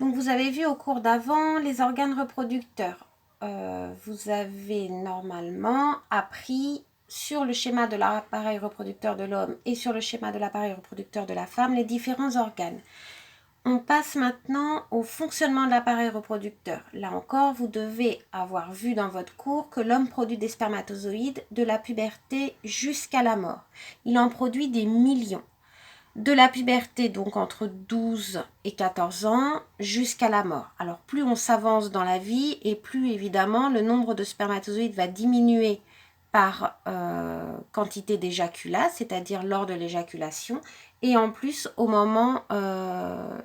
Donc vous avez vu au cours d'avant les organes reproducteurs. Vous avez normalement appris sur le schéma de l'appareil reproducteur de l'homme et sur le schéma de l'appareil reproducteur de la femme les différents organes. On passe maintenant au fonctionnement de l'appareil reproducteur. Là encore, vous devez avoir vu dans votre cours que l'homme produit des spermatozoïdes de la puberté jusqu'à la mort. Il en produit des millions. De la puberté, donc entre 12 et 14 ans, jusqu'à la mort. Alors plus on s'avance dans la vie et plus évidemment le nombre de spermatozoïdes va diminuer par quantité d'éjaculat, c'est-à-dire lors de l'éjaculation. Et en plus, au moment,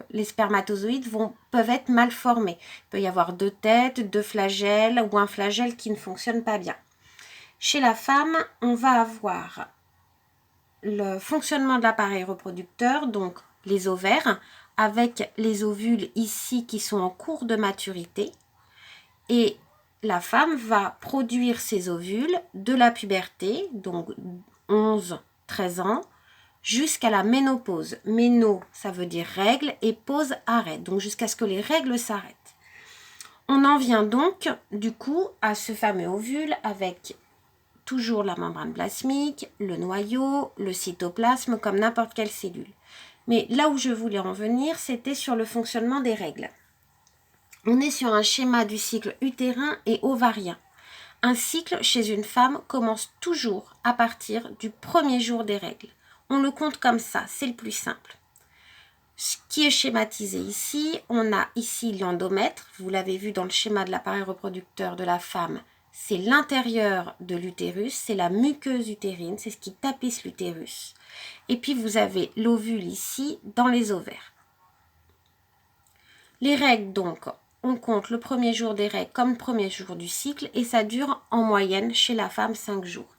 les spermatozoïdes peuvent être mal formés. Il peut y avoir 2 têtes, 2 flagelles ou un flagelle qui ne fonctionne pas bien. Chez la femme, on va avoir le fonctionnement de l'appareil reproducteur, donc les ovaires, avec les ovules ici qui sont en cours de maturité. Et la femme va produire ses ovules de la puberté, donc 11-13 ans, jusqu'à la ménopause. Méno, ça veut dire règle, et pause, arrêt. Donc jusqu'à ce que les règles s'arrêtent. On en vient donc, du coup, à ce fameux ovule avec toujours la membrane plasmique, le noyau, le cytoplasme, comme n'importe quelle cellule. Mais là où je voulais en venir, c'était sur le fonctionnement des règles. On est sur un schéma du cycle utérin et ovarien. Un cycle chez une femme commence toujours à partir du premier jour des règles. On le compte comme ça, c'est le plus simple. Ce qui est schématisé ici, on a ici l'endomètre, vous l'avez vu dans le schéma de l'appareil reproducteur de la femme, c'est l'intérieur de l'utérus, c'est la muqueuse utérine, c'est ce qui tapisse l'utérus. Et puis vous avez l'ovule ici dans les ovaires. Les règles donc, on compte le premier jour des règles comme le premier jour du cycle et ça dure en moyenne chez la femme 5 jours.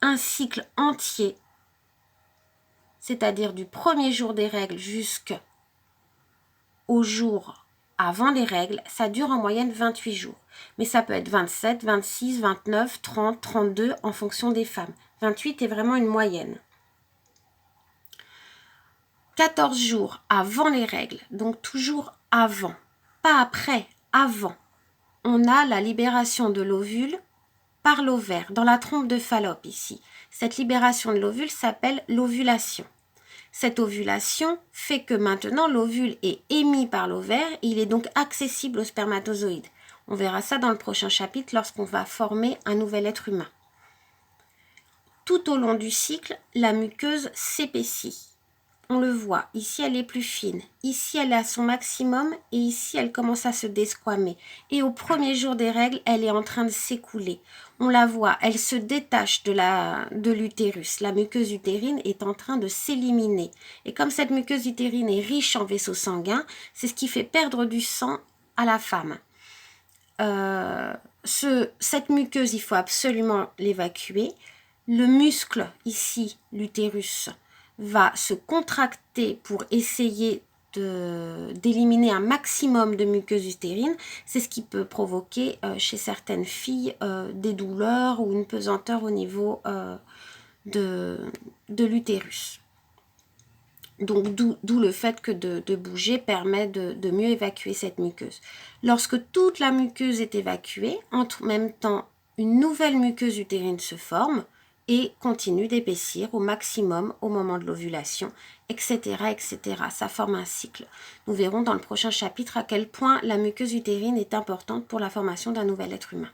Un cycle entier, c'est-à-dire du premier jour des règles jusqu'au jour avant les règles, ça dure en moyenne 28 jours. Mais ça peut être 27, 26, 29, 30, 32 en fonction des femmes. 28 est vraiment une moyenne. 14 jours avant les règles, donc toujours avant, pas après, avant. On a la libération de l'ovule par l'ovaire, dans la trompe de Fallope ici. Cette libération de l'ovule s'appelle l'ovulation. Cette ovulation fait que maintenant l'ovule est émis par l'ovaire et il est donc accessible aux spermatozoïdes. On verra ça dans le prochain chapitre lorsqu'on va former un nouvel être humain. Tout au long du cycle, la muqueuse s'épaissit. On le voit, ici elle est plus fine, ici elle est à son maximum et ici elle commence à se desquamer. Et au premier jour des règles, elle est en train de s'écouler. On la voit, elle se détache de l'utérus. La muqueuse utérine est en train de s'éliminer. Et comme cette muqueuse utérine est riche en vaisseaux sanguins, c'est ce qui fait perdre du sang à la femme. Cette muqueuse, il faut absolument l'évacuer. Le muscle, ici, l'utérus, va se contracter pour essayer d'éliminer un maximum de muqueuse utérine. C'est ce qui peut provoquer chez certaines filles des douleurs ou une pesanteur au niveau de l'utérus. Donc d'où le fait que de bouger permet de mieux évacuer cette muqueuse. Lorsque toute la muqueuse est évacuée, en même temps, une nouvelle muqueuse utérine se forme et continue d'épaissir au maximum au moment de l'ovulation, etc., etc. Ça forme un cycle. Nous verrons dans le prochain chapitre à quel point la muqueuse utérine est importante pour la formation d'un nouvel être humain.